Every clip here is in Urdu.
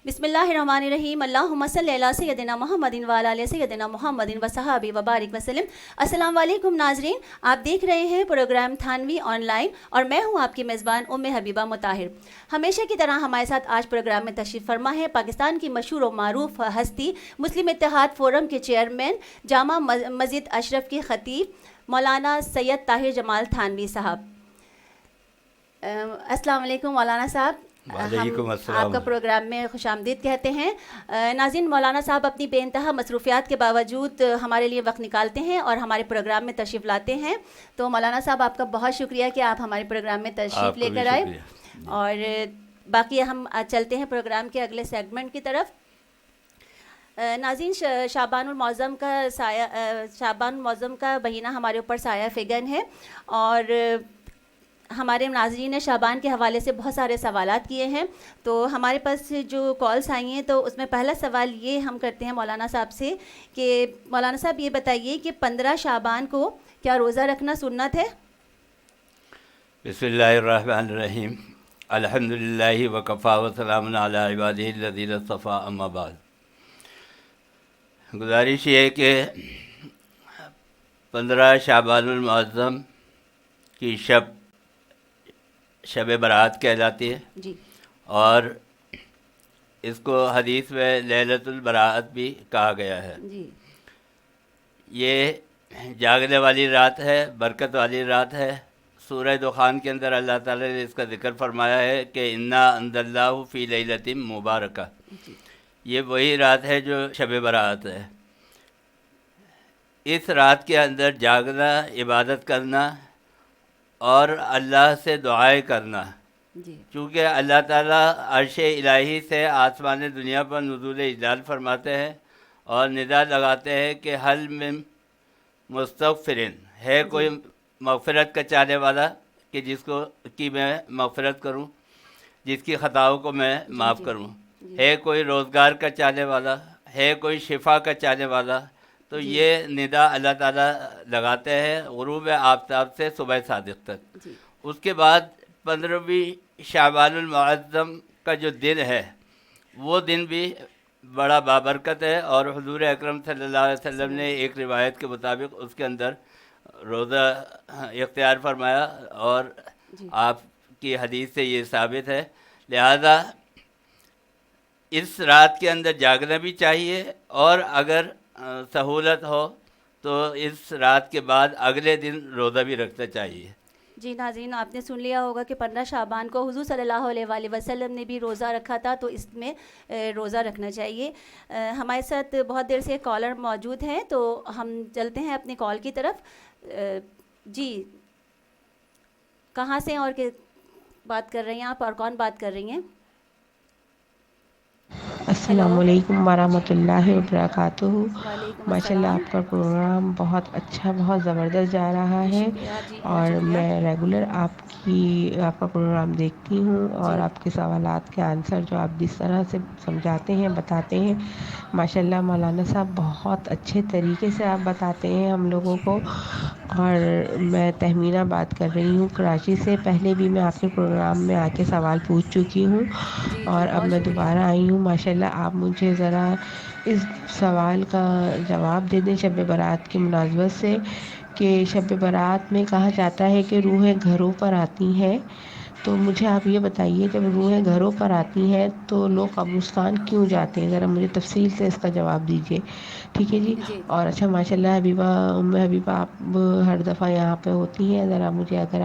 بسم اللہ الرحمن الرحیم اللہم صلی علی سیدنا محمد وعلی آل سیدنا محمد وصحبہ وبارک وسلم۔ السلام علیکم ناظرین، آپ دیکھ رہے ہیں پروگرام تھانوی آن لائن اور میں ہوں آپ کی میزبان ام حبیبہ مطاہر۔ ہمیشہ کی طرح ہمارے ساتھ آج پروگرام میں تشریف فرما ہے پاکستان کی مشہور و معروف ہستی، مسلم اتحاد فورم کے چیئرمین، جامع مسجد اشرف کے خطیب مولانا سید طاہر جمال تھانوی صاحب۔ السلام علیکم مولانا صاحب، وعلیکم السلام۔ آپ کا پروگرام میں خوش آمدید کہتے ہیں۔ ناظرین، مولانا صاحب اپنی بے انتہا مصروفیات کے باوجود ہمارے لیے وقت نکالتے ہیں اور ہمارے پروگرام میں تشریف لاتے ہیں، تو مولانا صاحب آپ کا بہت شکریہ کہ آپ ہمارے پروگرام میں تشریف لے کر آئے۔ اور باقی ہم چلتے ہیں پروگرام کے اگلے سیگمنٹ کی طرف۔ ناظرین، شعبان المعظم کا مہینہ ہمارے اوپر سایہ فگن ہے، اور ہمارے ناظرین نے شعبان کے حوالے سے بہت سارے سوالات کیے ہیں، تو ہمارے پاس جو کالس آئی ہیں تو اس میں پہلا سوال یہ ہم کرتے ہیں مولانا صاحب سے کہ مولانا صاحب یہ بتائیے کہ 15 شعبان کو کیا روزہ رکھنا سنت ہے؟ بسم اللہ الرحمن الرحیم، الحمد للہ وکفیٰ وسلام علی عبادہ الذین اصطفیٰ، اما بعد۔ گزارش یہ ہے کہ 15 شعبان المعظم کی شب برات کہلاتی ہے، جی، اور اس کو حدیث میں لیلۃ البراءت بھی کہا گیا ہے۔ جی، یہ جاگنے والی رات ہے، برکت والی رات ہے۔ سورہ دخان کے اندر اللہ تعالیٰ نے اس کا ذکر فرمایا ہے کہ انا انزلناہ فی لیلۃ مبارکہ۔ یہ وہی رات ہے جو شب برات ہے۔ اس رات کے اندر جاگنا، عبادت کرنا اور اللہ سے دعائیں کرنا، جی، چونکہ اللہ تعالیٰ عرش الہی سے آسمان دنیا پر نزول اجلال فرماتے ہیں اور ندا لگاتے ہیں کہ حل من مستغفرین، ہے کوئی مغفرت کا چاہنے والا کہ جس کو کی میں مغفرت کروں، جس کی خطاؤں کو میں معاف کروں، ہے کوئی روزگار کا چاہنے والا، ہے کوئی شفا کا چاہنے والا۔ تو یہ ندا اللہ تعالیٰ لگاتے ہیں غروب آفتاب سے صبح صادق تک۔ اس کے بعد 15ویں شعبان المعظم کا جو دن ہے وہ دن بھی بڑا بابرکت ہے، اور حضور اکرم صلی اللہ علیہ وسلم نے ایک روایت کے مطابق اس کے اندر روزہ اختیار فرمایا، اور آپ کی حدیث سے یہ ثابت ہے۔ لہذا اس رات کے اندر جاگنا بھی چاہیے، اور اگر سہولت ہو تو اس رات کے بعد اگلے دن روزہ بھی رکھنا چاہیے۔ جی ناظرین، آپ نے سن لیا ہوگا کہ 15 شعبان کو حضور صلی اللہ علیہ وآلہ وسلم نے بھی روزہ رکھا تھا، تو اس میں روزہ رکھنا چاہیے۔ ہمارے ساتھ بہت دیر سے کالر موجود ہیں، تو ہم چلتے ہیں اپنے کال کی طرف۔ جی، کہاں سے اور بات کر رہے ہیں آپ، اور کون بات کر رہی ہیں؟ السلام علیکم ورحمۃ اللہ وبرکاتہ۔ وعلیکم ماشاء اللہ، السلام۔ آپ کا پروگرام بہت اچھا، بہت زبردست جا رہا جی ہے، شکریہ، جی بہت اور شکریہ۔ میں ریگولر آپ کا پروگرام دیکھتی ہوں، اور جی، آپ کے سوالات کے آنسر جو آپ جس طرح سے سمجھاتے ہیں، بتاتے ہیں، ماشاء اللہ مولانا صاحب بہت اچھے طریقے سے آپ بتاتے ہیں ہم لوگوں کو۔ اور میں تہمینہ بات کر رہی ہوں کراچی سے۔ پہلے بھی میں آپ کے پروگرام میں آ کے سوال پوچھ چکی ہوں، جی، جی اور اب بہت میں شکریہ۔ دوبارہ آئی ہوں۔ ماشاء اللہ، آپ مجھے ذرا اس سوال کا جواب دے دیں شب برات کی مناسبت سے، کہ شب برات میں کہا جاتا ہے کہ روحیں گھروں پر آتی ہیں، تو مجھے آپ یہ بتائیے جب روحیں گھروں پر آتی ہیں تو لوگ قبرستان کیوں جاتے ہیں؟ ذرا مجھے تفصیل سے اس کا جواب دیجیے، ٹھیک ہے جی؟ جی، اور اچھا، ماشاء اللہ حبیبہ، ام حبیبہ، آپ ہر دفعہ یہاں پہ ہوتی ہیں، ذرا اگر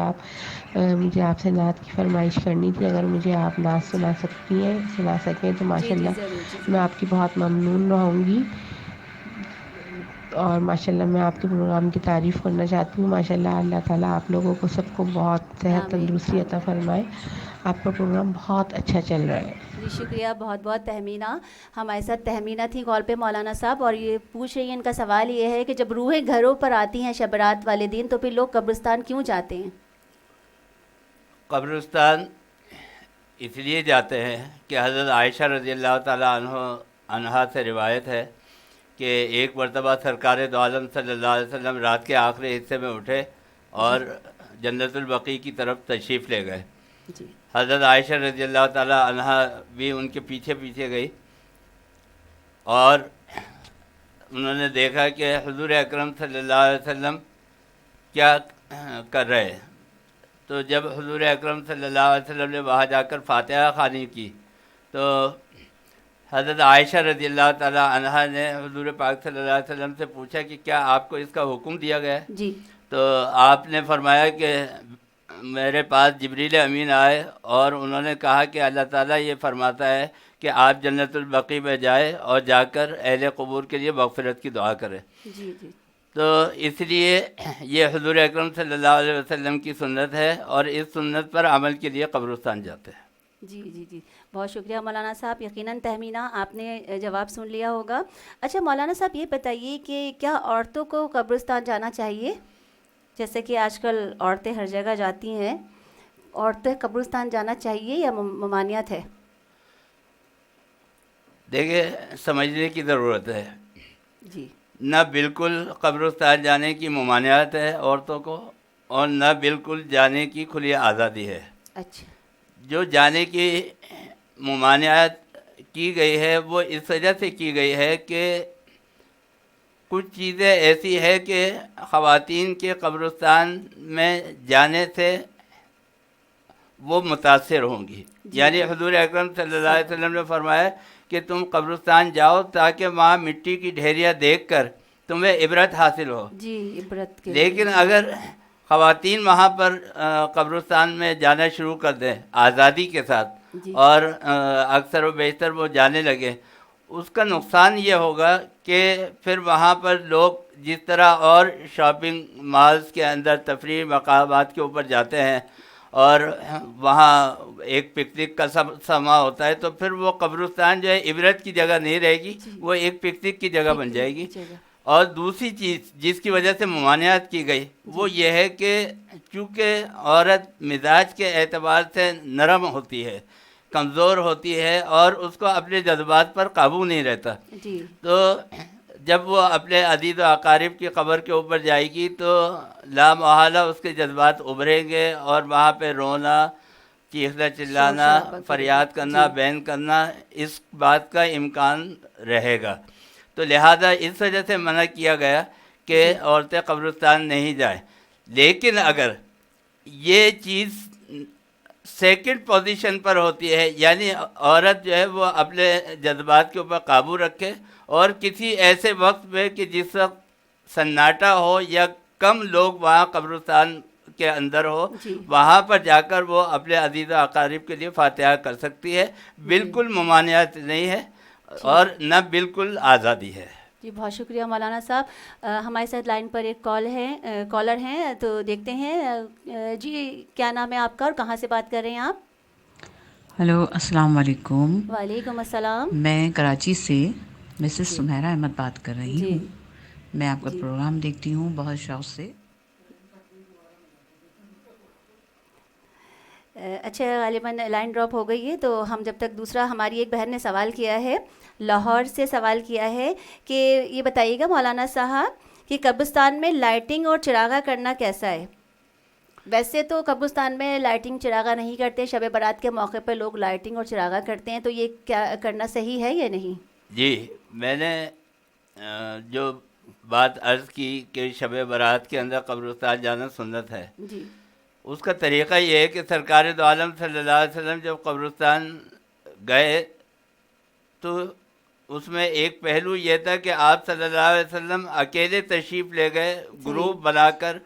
آپ سے نعت کی فرمائش کرنی تھی، اگر مجھے آپ نعت سنا سکیں تو جی، ماشاء جی اللہ ضرور، جی میں ضرور۔ آپ کی بہت ممنون رہوں گی۔ اور ماشاء اللہ میں آپ کے پروگرام کی تعریف کرنا چاہتی ہوں۔ ماشاء اللہ، اللہ تعالیٰ آپ لوگوں کو سب کو بہت صحت آمین، تندرستی عطا آمین۔ فرمائے۔ آپ کا پروگرام بہت اچھا چل رہا ہے۔ جی شکریہ، بہت بہت تہمینہ۔ ہمارے ساتھ تہمینہ تھی کال پہ مولانا صاحب، اور یہ پوچھ رہی ہیں، ان کا سوال یہ ہے کہ جب روحیں گھروں پر آتی ہیں شب برات والے دن، تو پھر لوگ قبرستان کیوں جاتے ہیں؟ قبرستان اس لیے جاتے ہیں کہ حضرت عائشہ رضی اللہ تعالیٰ عنہا سے روایت ہے کہ ایک مرتبہ سرکار دو عالم صلی اللہ علیہ وسلم رات کے آخری حصے میں اٹھے اور جنت البقیع کی طرف تشریف لے گئے، جی حضرت عائشہ رضی اللہ تعالی عنہا بھی ان کے پیچھے پیچھے گئی اور انہوں نے دیکھا کہ حضور اکرم صلی اللہ علیہ وسلم کیا کر رہے ہیں. تو جب حضور اکرم صلی اللہ علیہ وسلم نے وہاں جا کر فاتحہ خوانی کی تو حضرت عائشہ رضی اللہ تعالیٰ عنہا نے حضور پاک صلی اللہ علیہ وسلم سے پوچھا کہ کیا آپ کو اس کا حکم دیا گیا ہے؟ جی تو آپ نے فرمایا کہ میرے پاس جبریل امین آئے اور انہوں نے کہا کہ اللہ تعالیٰ یہ فرماتا ہے کہ آپ جنت البقیع میں جائیں اور جا کر اہل قبور کے لیے مغفرت کی دعا کریں. جی جی تو اس لیے یہ حضور اکرم صلی اللہ علیہ وسلم کی سنت ہے اور اس سنت پر عمل کے لیے قبرستان جاتے ہیں. جی جی جی بہت شکریہ مولانا صاحب. یقیناً تہمینہ آپ نے جواب سن لیا ہوگا. اچھا مولانا صاحب یہ بتائیے کہ کیا عورتوں کو قبرستان جانا چاہیے؟ جیسے کہ آج کل عورتیں ہر جگہ جاتی ہیں، عورتیں قبرستان جانا چاہیے یا ممانعت ہے؟ دیکھیے سمجھنے کی ضرورت ہے. جی نہ بالکل قبرستان جانے کی ممانعت ہے عورتوں کو اور نہ بالکل جانے کی کھلی آزادی ہے. اچھا جو جانے کی ممانعت کی گئی ہے وہ اس وجہ سے کی گئی ہے کہ کچھ چیزیں ایسی ہے کہ خواتین کے قبرستان میں جانے سے وہ متاثر ہوں گی. یعنی حضور اکرم صلی اللہ علیہ وسلم نے فرمایا کہ تم قبرستان جاؤ تاکہ وہاں مٹی کی ڈھیریاں دیکھ کر تمہیں عبرت حاصل ہو. جی عبرت کے لیکن اگر خواتین وہاں پر قبرستان میں جانا شروع کر دیں آزادی کے ساتھ جی اور اکثر و بیشتر وہ جانے لگے، اس کا نقصان یہ ہوگا کہ پھر وہاں پر لوگ جس طرح اور شاپنگ مالز کے اندر تفریح مقامات کے اوپر جاتے ہیں اور وہاں ایک پکنک کا سما ہوتا ہے، تو پھر وہ قبرستان جو ہے عبرت کی جگہ نہیں رہے گی، وہ ایک پکنک کی جگہ بن جائے گی. اور دوسری چیز جس کی وجہ سے ممانعت کی گئی وہ یہ ہے کہ چونکہ عورت مزاج کے اعتبار سے نرم ہوتی ہے، کمزور ہوتی ہے اور اس کو اپنے جذبات پر قابو نہیں رہتا، جی تو جب وہ اپنے عزیز و اقارب کی قبر کے اوپر جائے گی تو لا محالہ اس کے جذبات ابھریں گے اور وہاں پہ رونا، چیخنا چلانا، فریاد کرنا، بین کرنا، اس بات کا امکان رہے گا. تو لہذا اس وجہ سے منع کیا گیا کہ عورتیں قبرستان نہیں جائیں. لیکن اگر یہ چیز سیکنڈ پوزیشن پر ہوتی ہے، یعنی عورت جو ہے وہ اپنے جذبات کے اوپر قابو رکھے اور کسی ایسے وقت میں کہ جس وقت سناٹا ہو یا کم لوگ وہاں قبرستان کے اندر ہو، وہاں پر جا کر وہ اپنے عزیز و اقارب کے لیے فاتحہ کر سکتی ہے. بالکل ممانعت نہیں ہے اور نہ بالکل آزادی ہے. جی بہت شکریہ مولانا صاحب. ہمارے ساتھ لائن پر ایک کالر ہیں تو دیکھتے ہیں. جی کیا نام ہے آپ کا اور کہاں سے بات کر رہے ہیں آپ؟ ہلو السلام علیکم. وعلیکم السلام. میں کراچی سے مسز سمیرہ احمد بات کر رہی جی ہوں. میں آپ کا پروگرام دیکھتی ہوں بہت شوق سے. اچھا غالباً لائن ڈراپ ہو گئی ہے تو ہم جب تک دوسرا، ہماری ایک بہن نے سوال کیا ہے، لاہور سے سوال کیا ہے کہ یہ بتائیے گا مولانا صاحب کہ قبرستان میں لائٹنگ اور چراغا کرنا کیسا ہے؟ ویسے تو قبرستان میں لائٹنگ چراغا نہیں کرتے، شب برات کے موقع پہ لوگ لائٹنگ اور چراغا کرتے ہیں، تو یہ کیا کرنا صحیح ہے یا نہیں؟ جی میں نے جو بات عرض کی کہ شب برات کے اندر قبرستان جانا سنت ہے، جی اس کا طریقہ یہ ہے کہ سرکار دو عالم صلی اللہ علیہ وسلم جب قبرستان گئے تو اس میں ایک پہلو یہ تھا کہ آپ صلی اللہ علیہ وسلم اکیلے تشریف لے گئے، گروپ بنا کر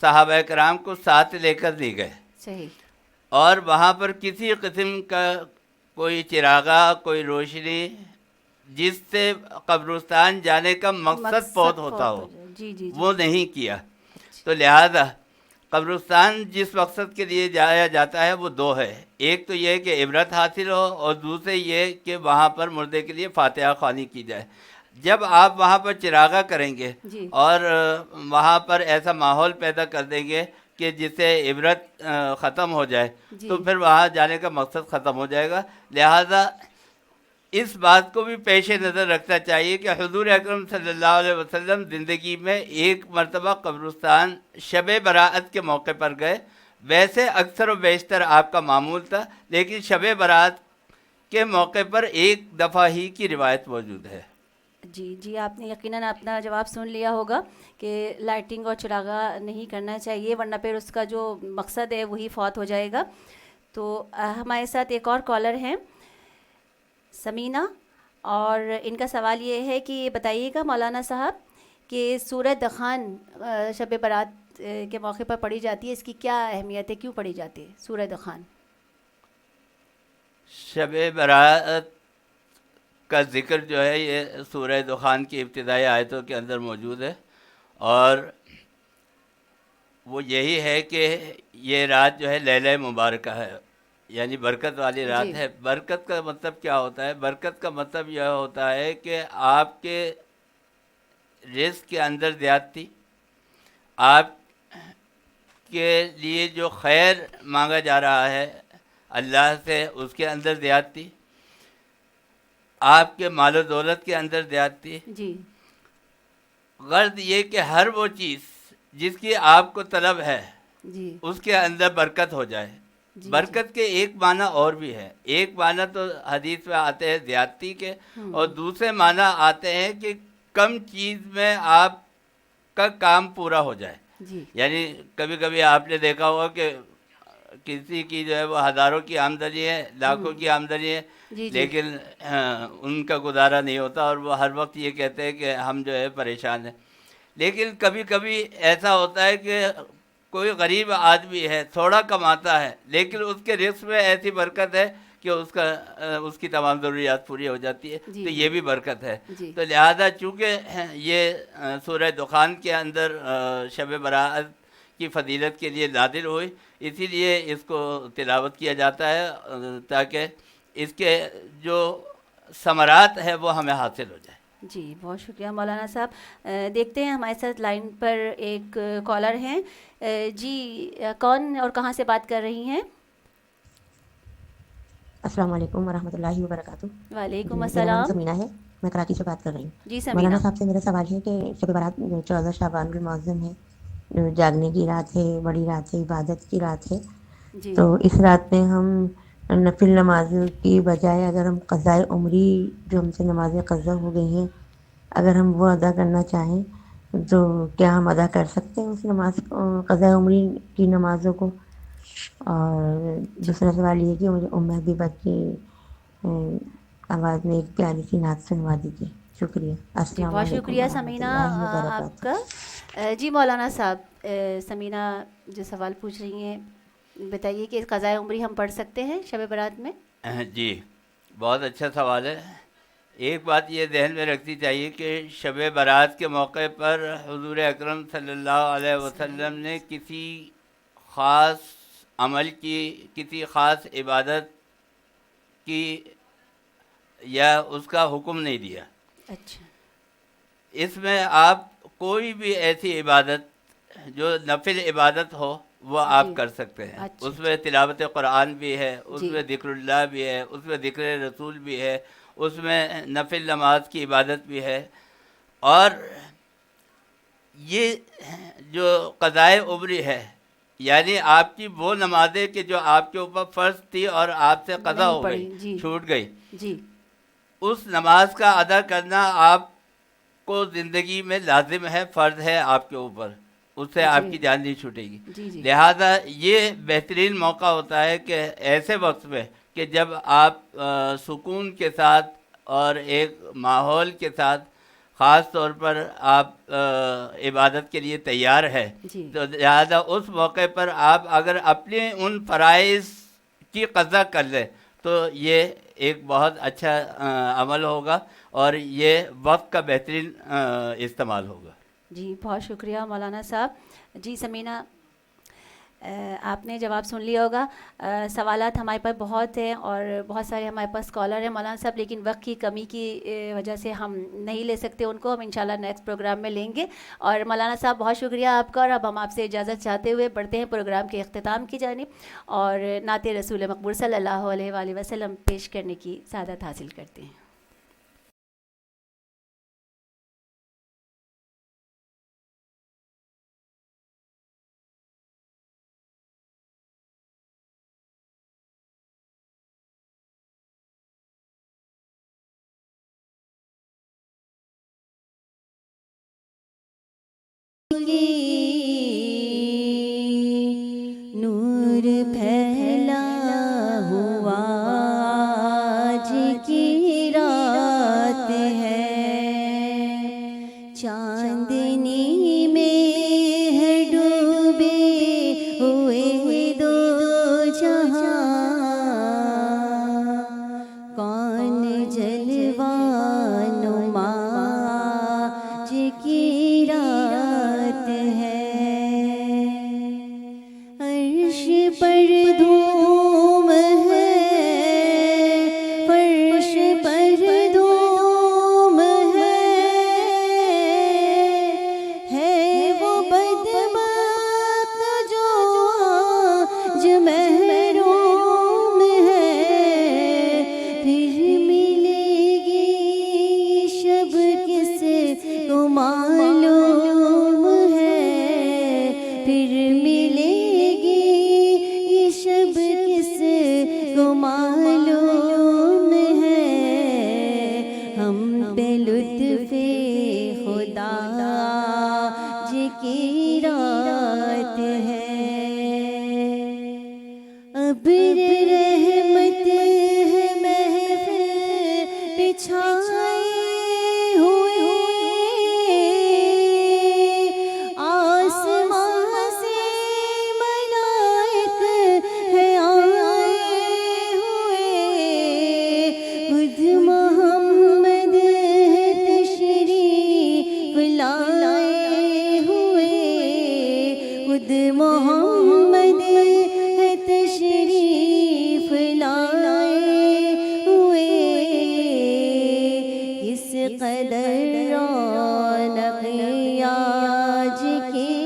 صحابہ کرام کو ساتھ لے کر نہیں گئے. صحیح. اور وہاں پر کسی قسم کا کوئی چراغا، کوئی روشنی جس سے قبرستان جانے کا مقصد فوت ہوتا ہو، جی جی وہ نہیں کیا. تو لہذا قبرستان جس مقصد کے لیے جایا جاتا ہے وہ دو ہے. ایک تو یہ کہ عبرت حاصل ہو اور دوسرے یہ کہ وہاں پر مردے کے لیے فاتحہ خوانی کی جائے. جب آپ وہاں پر چراغا کریں گے اور وہاں پر ایسا ماحول پیدا کر دیں گے کہ جس سے عبرت ختم ہو جائے تو پھر وہاں جانے کا مقصد ختم ہو جائے گا. لہذا اس بات کو بھی پیش نظر رکھنا چاہیے کہ حضور اکرم صلی اللہ علیہ وسلم زندگی میں ایک مرتبہ قبرستان شب براعت کے موقع پر گئے، ویسے اکثر و بیشتر آپ کا معمول تھا، لیکن شب برات کے موقع پر ایک دفعہ ہی کی روایت موجود ہے۔ جی جی، آپ نے یقیناً اپنا جواب سن لیا ہوگا کہ لائٹنگ اور چراغا نہیں کرنا چاہیے، ورنہ پھر اس کا جو مقصد ہے وہی فوت ہو جائے گا۔ تو ہمارے ساتھ ایک اور کالر ہیں سمینہ، اور ان کا سوال یہ ہے کہ بتائیے گا مولانا صاحب کہ سورہ دخان شب برات کے موقع پر پڑھی جاتی ہے، اس کی کیا اہمیت ہے، کیوں پڑھی جاتی ہے سورہ دخان؟ شب برات کا ذکر جو ہے یہ سورہ دخان کی ابتدائی آیتوں کے اندر موجود ہے، اور وہ یہی ہے کہ یہ رات جو ہے لیلہ مبارکہ ہے، یعنی برکت والی رات جی ہے۔ برکت کا مطلب کیا ہوتا ہے؟ برکت کا مطلب یہ ہوتا ہے کہ آپ کے رزق کے اندر زیادتی، آپ کے لیے جو خیر مانگا جا رہا ہے اللہ سے اس کے اندر زیادتی، آپ کے مال و دولت کے اندر زیادتی۔ جی غرض یہ کہ ہر وہ چیز جس کی آپ کو طلب ہے جی اس کے اندر برکت ہو جائے۔ جی برکت کے ایک معنی اور بھی ہے، ایک معنی تو حدیث میں آتے ہیں زیادتی کے، اور دوسرے معنی آتے ہیں کہ کم چیز میں آپ کا کام پورا ہو جائے۔ جی یعنی کبھی کبھی آپ نے دیکھا ہوگا کہ کسی کی جو ہے وہ ہزاروں کی آمدنی ہے، لاکھوں کی آمدنی ہے، جی جی لیکن ان کا گزارا نہیں ہوتا، اور وہ ہر وقت یہ کہتے ہیں کہ ہم جو ہے پریشان ہیں۔ لیکن کبھی کبھی ایسا ہوتا ہے کہ کوئی غریب آدمی ہے، تھوڑا کماتا ہے، لیکن اس کے رزق میں ایسی برکت ہے کہ اس کی تمام ضروریات پوری ہو جاتی ہے، جی تو یہ بھی برکت ہے۔ جی تو لہذا چونکہ یہ سورہ دخان کے اندر شب برات کی فضیلت کے لیے نازل ہوئی، اسی لیے اس کو تلاوت کیا جاتا ہے تاکہ اس کے جو ثمرات ہیں وہ ہمیں حاصل ہو جائے۔ جی بہت شکریہ مولانا صاحب۔ دیکھتے ہیں ہمارے ساتھ لائن پر ایک کالر ہیں۔ جی کون اور کہاں سے بات کر رہی ہیں؟ السلام علیکم ورحمۃ اللہ وبرکاتہ۔ وعلیکم میرا نام السلام۔ سمینہ ہے، میں کراچی سے بات کر رہی ہوں۔ جی سمینہ۔ مولانا صاحب سے میرا سوال ہے کہ شب برات 14 شعبان المعظم ہے، جاگنے کی رات ہے، بڑی رات ہے، عبادت کی رات ہے۔ جی تو اس رات میں ہم نفل نمازوں کی بجائے اگر ہم قضائے عمری جو ہم سے نمازیں قضا ہو گئی ہیں اگر ہم وہ ادا کرنا چاہیں تو کیا ہم ادا کر سکتے ہیں اس نماز قضائے عمری کی نمازوں کو؟ اور دوسرا سوال یہ کہ مجھے ام حبیبہ کی آواز میں ایک پیاری سی نعت سنوا دیجیے، شکریہ۔ جی السلام بہت علیکم شکریہ ورحمۃ سمینہ اللہ آپ وبرکاتہ۔ کا۔ جی مولانا صاحب، سمینہ جو سوال پوچھ رہی ہیں، بتائیے کہ قضائے عمری ہم پڑھ سکتے ہیں شب برات میں؟ جی بہت اچھا سوال ہے۔ ایک بات یہ ذہن میں رکھنی چاہیے کہ شب برات کے موقع پر حضور اکرم صلی اللہ علیہ وسلم نے کسی خاص عمل کی، کسی خاص عبادت کی یا اس کا حکم نہیں دیا۔ اچھا اس میں آپ کوئی بھی ایسی عبادت جو نفل عبادت ہو وہ آپ جی کر سکتے ہیں۔ اچھا اس میں تلاوت قرآن بھی ہے، اس جی میں ذکر اللہ بھی ہے، اس میں ذکر رسول بھی ہے، اس میں نفل نماز کی عبادت بھی ہے۔ اور یہ جو قضائے عمری ہے یعنی آپ کی وہ نمازیں کہ جو آپ کے اوپر فرض تھی اور آپ سے قضا نہیں ہو پڑھی، گئی، جی چھوٹ گئی، جی اس نماز کا ادا کرنا آپ کو زندگی میں لازم ہے، فرض ہے آپ کے اوپر، اس سے آپ جی کی جان نہیں چھوٹے گی۔ جی جی لہذا یہ بہترین موقع ہوتا ہے کہ ایسے وقت میں کہ جب آپ سکون کے ساتھ اور ایک ماحول کے ساتھ خاص طور پر آپ عبادت کے لیے تیار ہے، جی تو لہذا اس موقع پر آپ اگر اپنے ان فرائض کی قضا کر لیں تو یہ ایک بہت اچھا عمل ہوگا اور یہ وقت کا بہترین استعمال ہوگا۔ جی بہت شکریہ مولانا صاحب۔ جی سمینہ، آپ نے جواب سن لیا ہوگا۔ سوالات ہمارے پاس بہت ہیں اور بہت سارے ہمارے پاس کالر ہیں مولانا صاحب، لیکن وقت کی کمی کی وجہ سے ہم نہیں لے سکتے ان کو، ہم انشاءاللہ نیکسٹ پروگرام میں لیں گے۔ اور مولانا صاحب بہت شکریہ آپ کا، اور اب ہم آپ سے اجازت چاہتے ہوئے بڑھتے ہیں پروگرام کے اختتام کی جانب اور نعت رسول مقبول صلی اللہ علیہ وآلہ وسلم پیش کرنے کی سعادت حاصل کرتے ہیں۔ رات ہے ابر رحمت ہے محفل بچھائے ہوئے آسمان سے ملائک ہے آئے ہوئے خود محمد ہے تشریف لائے ہوئے خود محمد ہے تشریف لائے ہوئے اس قدر رونق آج کی